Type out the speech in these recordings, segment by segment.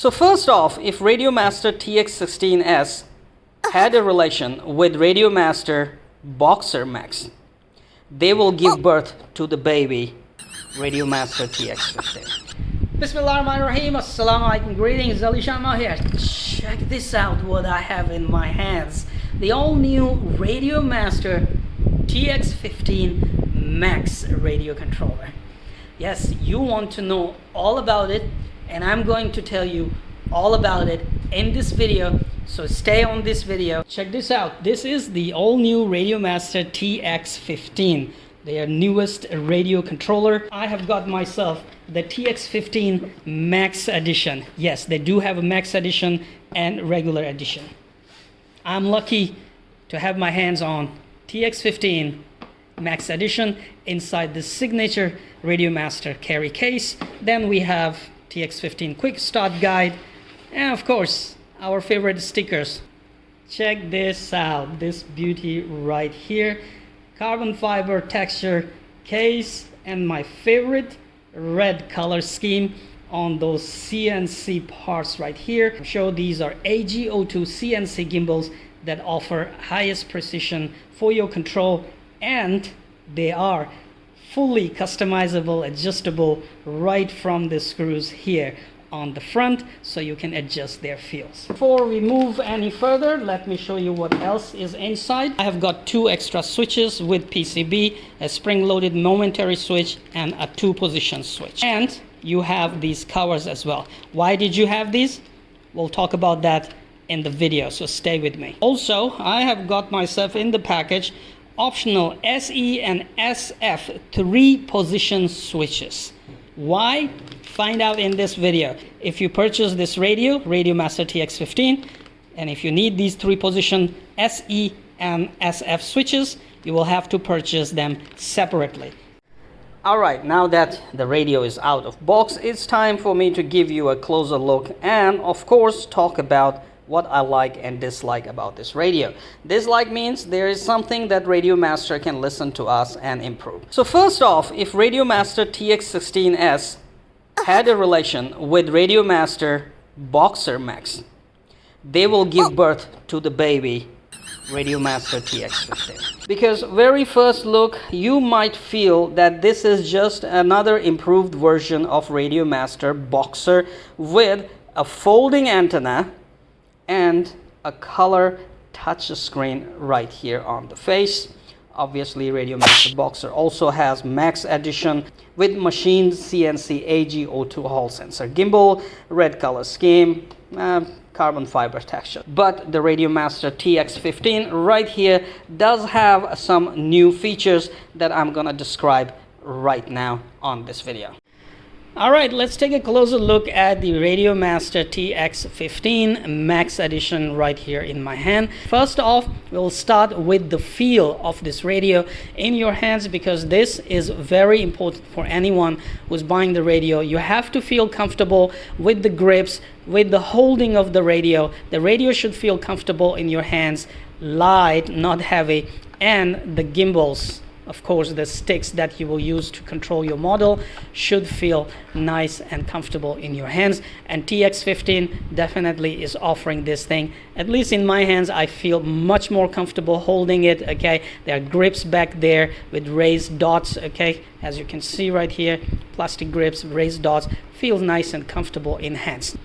So first off, if RadioMaster TX15S had a relation with RadioMaster Boxer Max, they will give birth to the baby RadioMaster TX15. Bismillahirrahmanirrahim. Assalamu alaikum. Greetings. alishanmao here. Check this out what I have in my hands. The all new RadioMaster TX15 Max radio controller. Yes, you want to know all about it, and I'm going to tell you all about it in this video, so stay on this video. Check this out. This is the all new RadioMaster TX15, their newest radio controller. I have got myself the TX15 Max Edition. Yes, they do have a Max Edition and regular edition. I'm lucky to have my hands on TX15 Max Edition inside the signature RadioMaster carry case. Then we have TX15 Quick Start Guide, and of course our favorite stickers. Check this out, this beauty right here, carbon fiber texture case, and my favorite red color scheme on those CNC parts right here. Show these are AG02 CNC gimbals that offer highest precision for your control, and they are fully customizable, adjustable right from the screws here on the front, so you can adjust their feels. Before we move any further, let me show you what else is inside. I have got two extra switches with PCB, a spring-loaded momentary switch, and a 2-position switch. And you have these covers as well. Why did you have these? We'll talk about that in the video, so stay with me. Also, I have got myself in the package optional SE and SF 3-position switches. Why? Find out in this video. If you purchase this RadioMaster TX15, and if you need these 3-position SE and SF switches, you will have to purchase them separately. Alright, now that the radio is out of box, it's time for me to give you a closer look and of course talk about what I like and dislike about this radio. Dislike means there is something that RadioMaster can listen to us and improve. So first off, if RadioMaster TX15S had a relation with RadioMaster Boxer Max, they will give birth to the baby RadioMaster TX15. Because very first look, you might feel that this is just another improved version of RadioMaster Boxer with a folding antenna and a color touch screen right here on the face. Obviously RadioMaster Boxer also has Max Edition with machined CNC AG02 Hall Sensor Gimbal, red color scheme, carbon fiber texture. But the RadioMaster TX15 right here does have some new features that I'm gonna describe right now on this video. Alright, let's take a closer look at the RadioMaster TX15 Max Edition right here in my hand. First off, we'll start with the feel of this radio in your hands, because this is very important for anyone who's buying the radio. You have to feel comfortable with the grips, with the holding of the radio. The radio should feel comfortable in your hands, light, not heavy, and the gimbals, of course, the sticks that you will use to control your model, should feel nice and comfortable in your hands. And TX15 definitely is offering this thing. At least in my hands, I feel much more comfortable holding it. Okay, there are grips back there with raised dots. Okay, as you can see right here, plastic grips, raised dots, feels nice and comfortable in hands.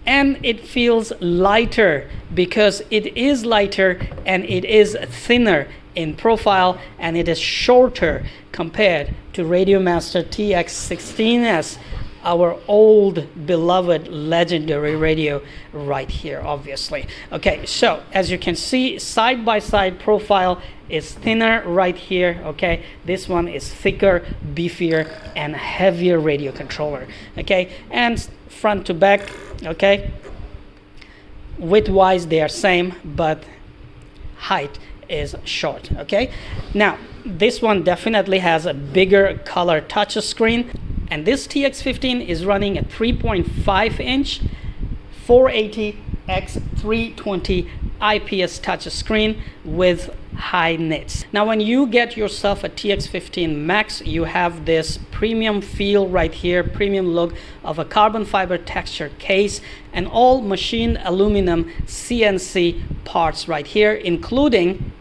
And it feels lighter, because it is lighter and it is thinner in profile, and it is shorter compared to RadioMaster TX16S, our old beloved legendary radio right here, obviously. Okay, so as you can see, side by side profile is thinner right here. Okay, this one is thicker, beefier, and heavier radio controller. Okay, and front to back, okay, width wise they are same, but height is short. Okay, now this one definitely has a bigger color touch screen, and this TX15 is running a 3.5 inch 480 x 320 IPS touch screen with high nits. Now when you get yourself a TX15 Max, you have this premium feel right here, premium look of a carbon fiber texture case and all machined aluminum CNC parts right here, including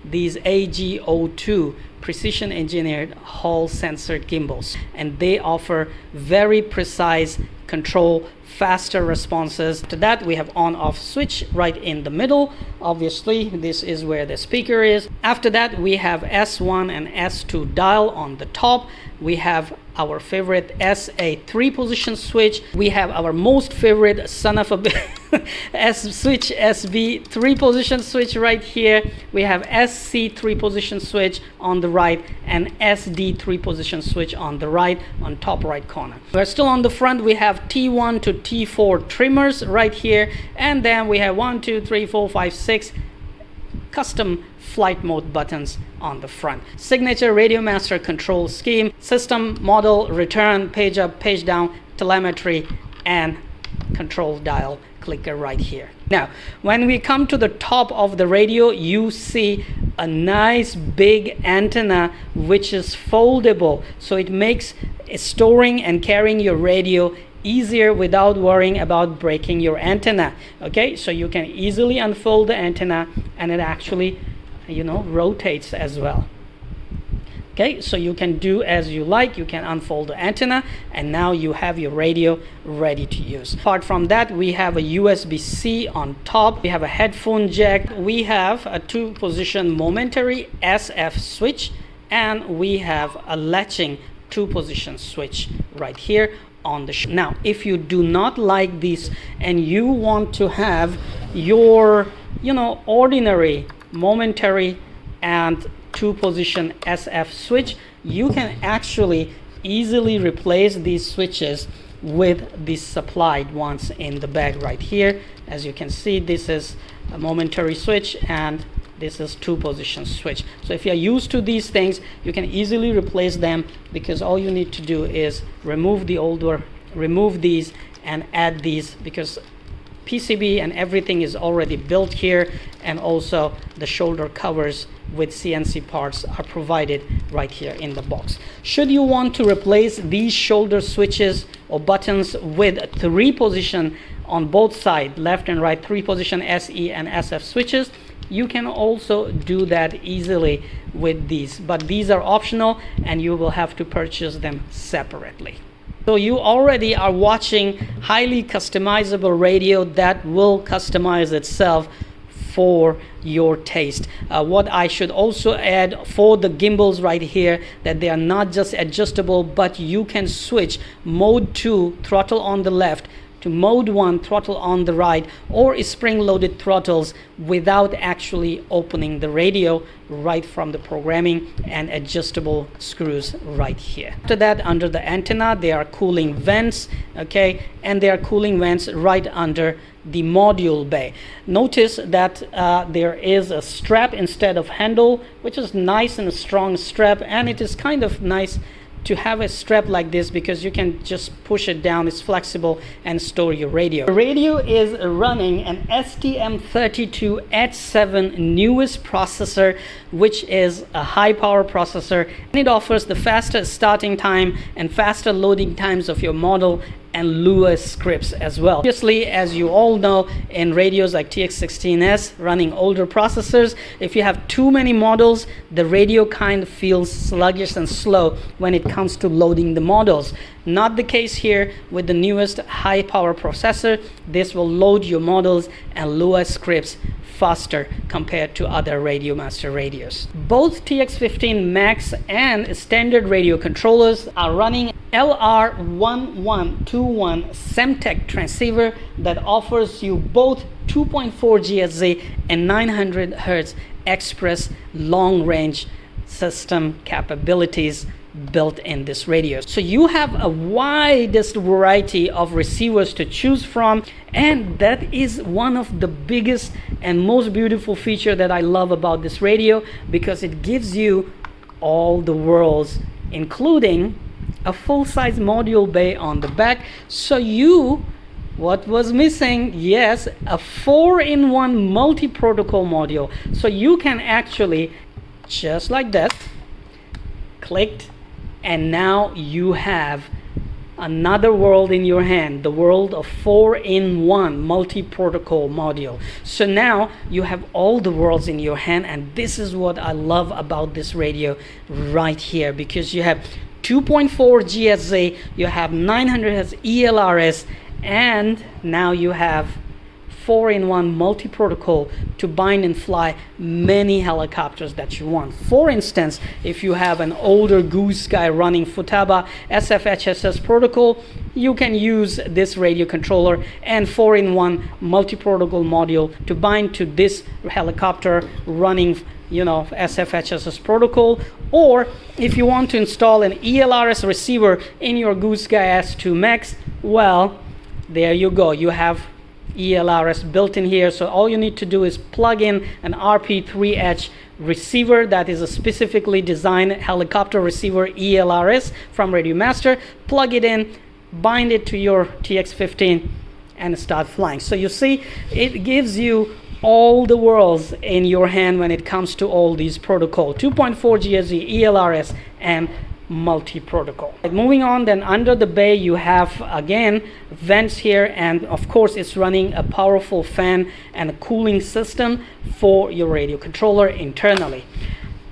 these AG02 precision engineered Hall Sensor Gimbals, and they offer very precise control, faster responses. To that we have on off switch right in the middle. Obviously this is where the speaker is. After that we have S1 and S2 dial on the top. We have our favorite SA3 position switch. We have our most favorite son of a S switch, SB 3 position switch right here. We have SC 3 position switch on the right and SD 3 position switch on the right, on top right corner. We're still on the front. We have T1 to T4 trimmers right here, and then we have 1 2 3 4 5 6 custom flight mode buttons on the front. Signature RadioMaster control scheme, system, model, return, page up, page down, telemetry, and control dial clicker right here. Now when we come to the top of the radio, you see a nice big antenna which is foldable, so it makes storing and carrying your radio easier without worrying about breaking your antenna. Okay, so you can easily unfold the antenna and it actually, you know, rotates as well. Okay, so you can do as you like. You can unfold the antenna and now you have your radio ready to use. Apart from that, we have a USB-C on top. We have a headphone jack. We have a 2-position momentary SF switch, and we have a latching 2-position switch right here on the now if you do not like these and you want to have your, you know, ordinary momentary and 2-position SF switch, you can actually easily replace these switches with the supplied ones in the bag right here. As you can see, this is a momentary switch and this is 2-position switch. So if you're used to these things, you can easily replace them, because all you need to do is remove the older, remove these and add these, because PCB and everything is already built here, and also the shoulder covers with CNC parts are provided right here in the box. Should you want to replace these shoulder switches or buttons with 3-position on both sides, left and right, 3-position SE and SF switches, you can also do that easily with these, but these are optional and you will have to purchase them separately. So you already are watching highly customizable radio that will customize itself for your taste. What I should also add for the gimbals right here, that they are not just adjustable, but you can switch mode 2 throttle on the left to mode 1 throttle on the right, or spring-loaded throttles without actually opening the radio right from the programming, and adjustable screws right here. After that, under the antenna, there are cooling vents, okay, and there are cooling vents right under the module bay. Notice that there is a strap instead of handle, which is nice and a strong strap, and it is kind of nice to have a strap like this because you can just push it down, it's flexible, and store your radio. The radio is running an STM32H7 newest processor, which is a high power processor, and it offers the faster starting time and faster loading times of your model, and Lewis scripts as well. Obviously, as you all know, in radios like TX16S running older processors, if you have too many models, the radio kind of feels sluggish and slow when it comes to loading the models. Not the case here with the newest high power processor. This will load your models and Lewis scripts faster compared to other RadioMaster radios. Both TX15 Max and standard radio controllers are running LR1121 Semtech transceiver that offers you both 2.4 GHz and 900 Hz express long range system capabilities built in this radio. So you have a widest variety of receivers to choose from, and that is one of the biggest and most beautiful feature that I love about this radio, because it gives you all the worlds, including a full-size module bay on the back, so you What was missing? Yes, a 4-in-1 multi-protocol module. So you can actually, just like that, clicked, and now you have another world in your hand, the world of 4-in-1 multi-protocol module. So now you have all the worlds in your hand, and this is what I love about this radio right here, because you have 2.4 GSA, you have 900 Hz ELRS, and now you have 4-in-1 multi-protocol to bind and fly many helicopters that you want. For instance, if you have an older Goose Sky running Futaba SFHSS protocol, you can use this radio controller and 4-in-1 multi-protocol module to bind to this helicopter running, you know, SFHSS protocol. Or if you want to install an ELRS receiver in your Goose Sky S2 Max, well, there you go. You have ELRS built in here. So all you need to do is plug in an RP3H receiver that is a specifically designed helicopter receiver ELRS from RadioMaster. Plug it in, bind it to your TX15, and start flying. So you see, it gives you all the worlds in your hand when it comes to all these protocol: 2.4 GSM, ELRS, and multi-protocol. Moving on, then under the bay you have again vents here, and of course it's running a powerful fan and a cooling system for your radio controller internally.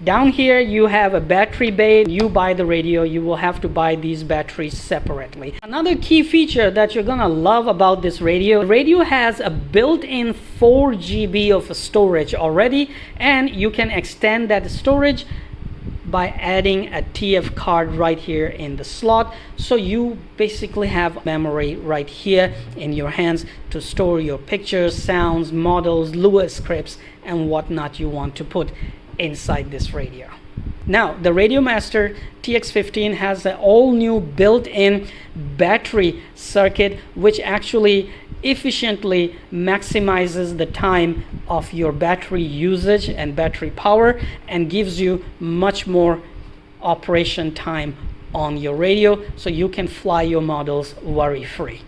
Down here you have a battery bay. You buy the radio, you will have to buy these batteries separately. Another key feature that you're gonna love about this radio, the radio has a built-in 4 GB of storage already, and you can extend that storage by adding a TF card right here in the slot. So you basically have memory right here in your hands to store your pictures, sounds, models, Lua scripts, and whatnot you want to put inside this radio. Now, the RadioMaster TX15 has an all new built-in battery circuit, which actually efficiently maximizes the time of your battery usage and battery power, and gives you much more operation time on your radio, so you can fly your models worry free.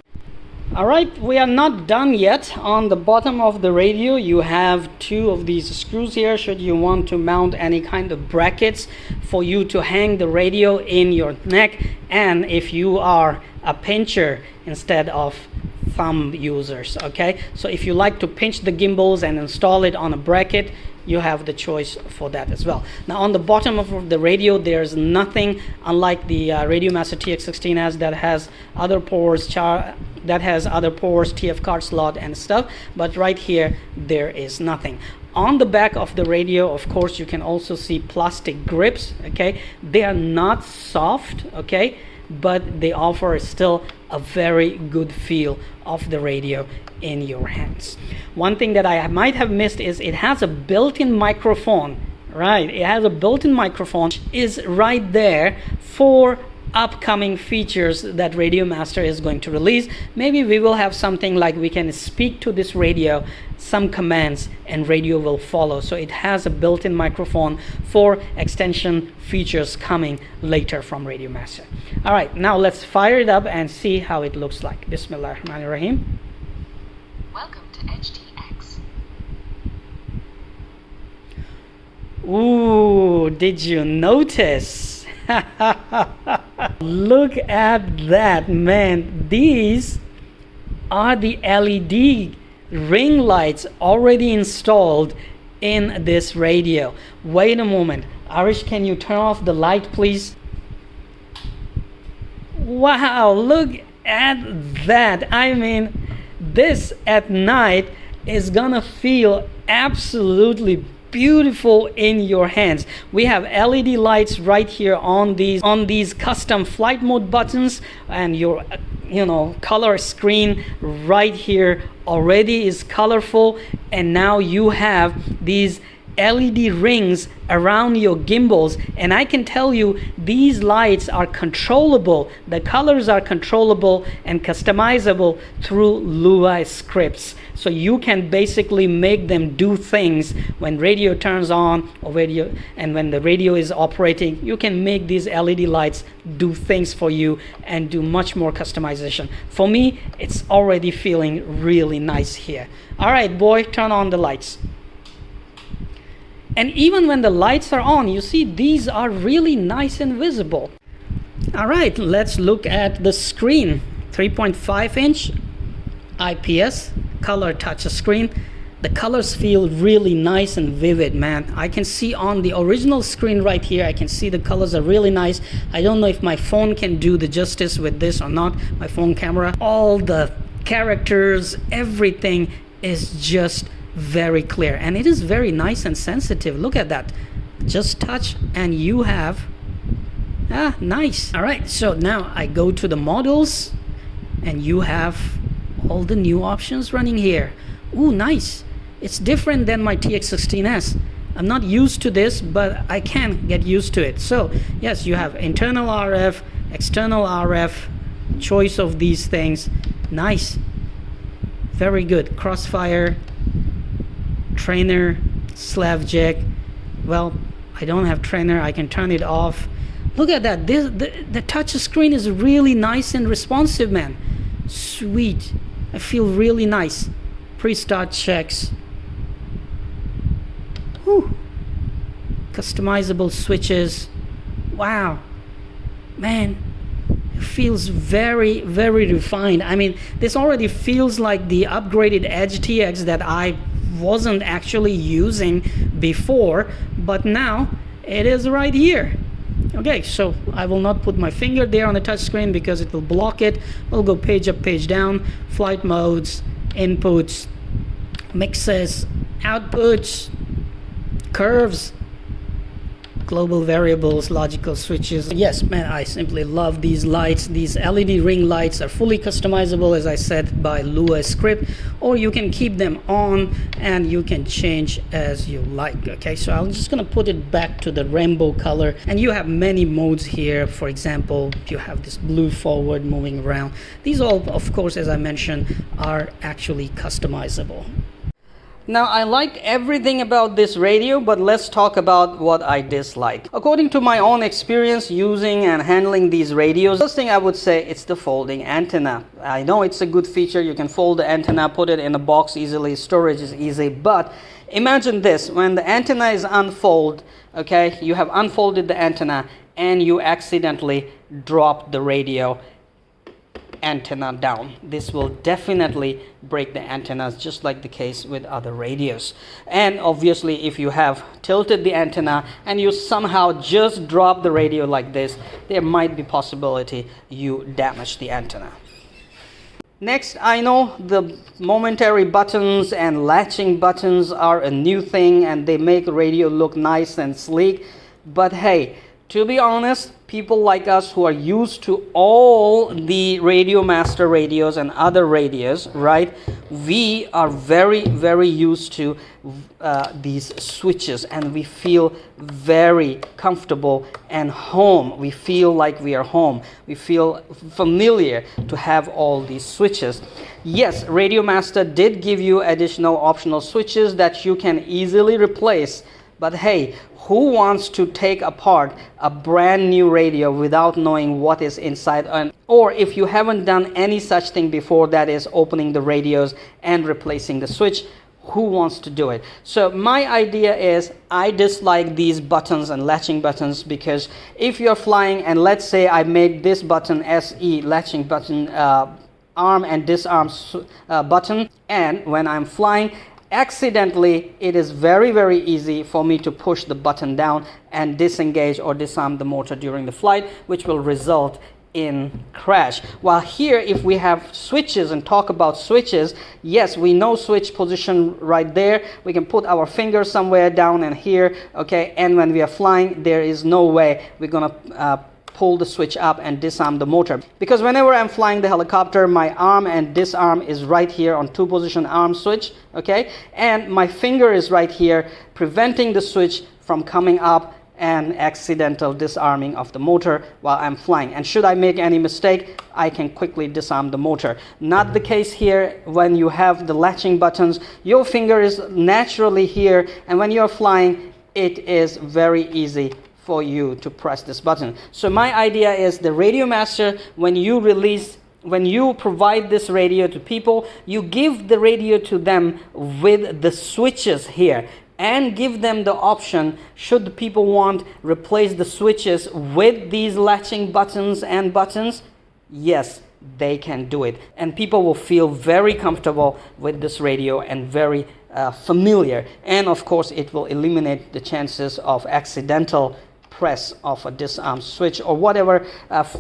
All right, we are not done yet. On the bottom of the radio you have 2 of these screws here, should you want to mount any kind of brackets for you to hang the radio in your neck, and if you are a pincher instead of thumb users. Okay, so if you like to pinch the gimbals and install it on a bracket, you have the choice for that as well. Now on the bottom of the radio there's nothing, unlike the RadioMaster TX16 that has other ports, TF card slot and stuff, but right here there is nothing. On the back of the radio, of course, you can also see plastic grips. Okay, they are not soft, okay, but they offer still a very good feel of the radio in your hands. One thing that I might have missed is it has a built-in microphone. Right, it has a built-in microphone, is right there for upcoming features that RadioMaster is going to release. Maybe we will have something like we can speak to this radio some commands and radio will follow. So it has a built-in microphone for extension features coming later from RadioMaster. All right, now let's fire it up and see how it looks like. Bismillahirrahmanirrahim. Welcome to EdgeTx. Ooh, did you notice? Look at that, man. These are the LED ring lights already installed in this radio. Wait a moment. Arish, can you turn off the light, please? Wow, look at that. I mean, this at night is gonna feel absolutely beautiful in your hands. We have LED lights right here on these custom flight mode buttons, and your color screen right here already is colorful, and now you have these LED rings around your gimbals, and I can tell you these lights are controllable. The colors are controllable and customizable through Lua scripts. So you can basically make them do things when radio turns on or when the radio is operating. You can make these LED lights do things for you and do much more customization. For me, it's already feeling really nice here. All right, boy, turn on the lights. And even when the lights are on, you see these are really nice and visible. All right, let's look at the screen. 3.5-inch IPS color touch screen. The colors feel really nice and vivid, man. I can see on the original screen right here, I can see the colors are really nice. I don't know if my phone can do the justice with this or not, my phone camera. All the characters, everything is just very clear, and it is very nice and sensitive. Look at that. Just touch and you have nice. All right, so now I go to the models and you have all the new options running here. Ooh, nice. It's different than my TX16S. I'm not used to this, but I can get used to it. So yes, you have internal RF, external RF, choice of these things. Nice, very good. Crossfire, trainer, slav jack. Well, I don't have trainer, I can turn it off. Look at that. The touch screen is really nice and responsive, man. Sweet. I feel really nice. Pre-start checks. Whew. Customizable switches. Wow, man, it feels very, very refined. I mean, this already feels like the upgraded EdgeTx that I wasn't actually using before, but now it is right here. Okay, so I will not put my finger there on the touch screen because it will block it. We'll go page up, page down, flight modes, inputs, mixes, outputs, curves, global variables, logical switches. Yes, man, I simply love these lights. These LED ring lights are fully customizable, as I said, by Lua script, or you can keep them on and you can change as you like. Okay, so I'm just gonna put it back to the rainbow color, and you have many modes here. For example, you have this blue forward moving around. These all, of course, as I mentioned, are actually customizable. Now, I like everything about this radio, but let's talk about what I dislike. According to my own experience using and handling these radios, first thing I would say, it's the folding antenna. I know it's a good feature. You can fold the antenna, put it in a box easily, storage is easy, but imagine this, when the antenna is unfolded, okay, you have unfolded the antenna and you accidentally drop the radio antenna down. This will definitely break the antennas, just like the case with other radios. And obviously, if you have tilted the antenna and you somehow just drop the radio like this, there might be possibility you damage the antenna. Next, I know the momentary buttons and latching buttons are a new thing and they make radio look nice and sleek, but hey, to be honest, people like us who are used to all the RadioMaster radios and other radios, right? We are very, very used to these switches, and we feel very comfortable and home. We feel like we are home. We feel familiar to have all these switches. Yes, RadioMaster did give you additional optional switches that you can easily replace. But hey, who wants to take apart a brand new radio without knowing what is inside? Or if you haven't done any such thing before, that is opening the radios and replacing the switch, who wants to do it? So my idea is, I dislike these buttons and latching buttons, because if you're flying and let's say I made this button SE, latching button, arm and disarm button, and when I'm flying, accidentally, it is very, very easy for me to push the button down and disengage or disarm the motor during the flight, which will result in crash. While here, if we have switches and talk about switches, yes, we know switch position right there. We can put our finger somewhere down and here, okay, and when we are flying, there is no way we're gonna pull the switch up and disarm the motor. Because whenever I'm flying the helicopter, my arm and disarm is right here on 2-position arm switch, okay? And my finger is right here, preventing the switch from coming up and accidental disarming of the motor while I'm flying. And should I make any mistake, I can quickly disarm the motor. Not the case here when you have the latching buttons. Your finger is naturally here, and when you're flying, it is very easy for you to press this button. So my idea is the RadioMaster, when you provide this radio to people, you give the radio to them with the switches here, and give them the option, should the people want replace the switches with these latching buttons and buttons, yes, they can do it. And people will feel very comfortable with this radio and very familiar. And of course, it will eliminate the chances of accidental press of a disarm switch or whatever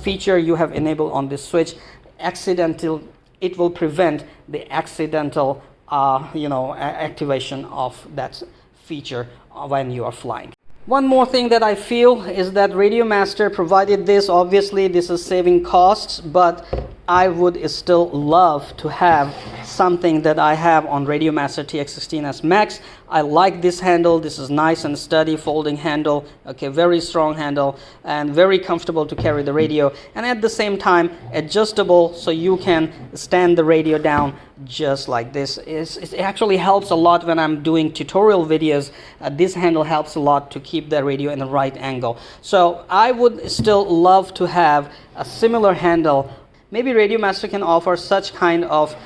feature you have enabled on this switch. It will prevent the accidental activation of that feature when you are flying. One more thing that I feel is that RadioMaster provided this. Obviously, this is saving costs, but I would still love to have something that I have on RadioMaster TX15S Max. I like this handle. This is nice and sturdy folding handle. Okay, very strong handle and very comfortable to carry the radio. And at the same time, adjustable, so you can stand the radio down just like this. It actually helps a lot when I'm doing tutorial videos. This handle helps a lot to keep the radio in the right angle. So I would still love to have a similar handle. Maybe RadioMaster can offer such kind of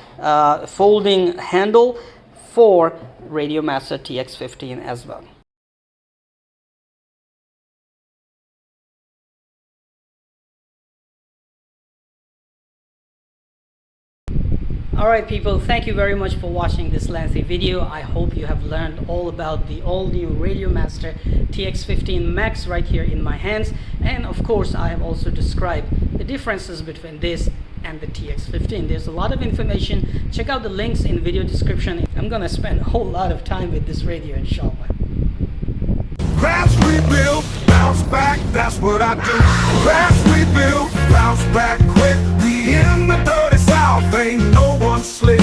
folding handle for RadioMaster TX15 as well. Alright people, thank you very much for watching this lengthy video. I hope you have learned all about the all-new RadioMaster TX15 Max right here in my hands. And of course, I have also described the differences between this and the TX15. There's a lot of information. Check out the links in the video description. I'm gonna spend a whole lot of time with this radio, inshallah. Crash, rebuild, bounce back, that's what I do. Crash, rebuild, bounce back quick. We in the dirty south, ain't no one slick.